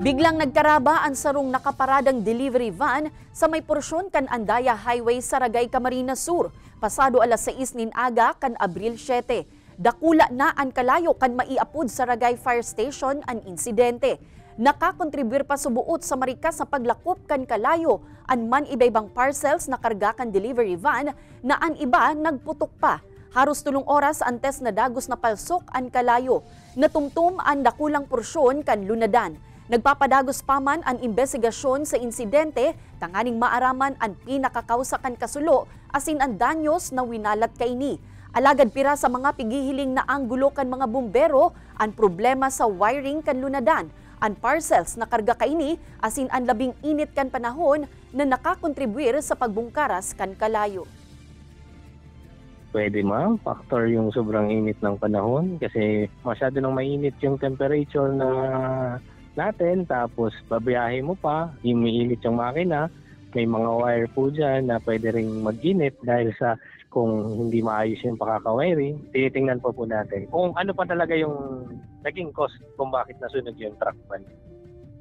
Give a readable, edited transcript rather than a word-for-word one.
Biglang nagkaraba ang sarong nakaparadang delivery van sa may porsyon kan Andaya Highway sa Ragay, Camarines Sur. Pasado alas 6 nin aga kan Abril 7. Dakula na ang kalayo kan maiapod sa Ragay Fire Station ang insidente. Nakakontribuyar pa subuot sa marikas sa paglakop kan kalayo an man iba-ibang parcels na karga kan delivery van na an iba nagputok pa. Haros 3 oras antes na dagos na palsok ang kalayo. Natumtum ang dakulang porsyon kan lunadan. Nagpapadagos pa man ang investigasyon sa insidente, tanganing maaraman ang pinakakausakan kasulo asin ang danyos na winalat kaini. Alagad pira sa mga pigihiling na anggulo kan mga bumbero ang problema sa wiring kan lunadan. Ang parcels na karga kaini asin ang labing init kan panahon na nakakontribuir sa pagbungkaras kan kalayo. Pwede ma'am, factor yung sobrang init ng panahon kasi masyado nang mainit yung temperature na natin, tapos babiyahe mo pa, umiinit yung makina, may mga wire po dyan na pwede ring mag-init dahil sa kung hindi maayos yung pakaka-wiring. Tinitingnan po natin kung ano pa talaga yung naging cost kung bakit nasunog yung truck van.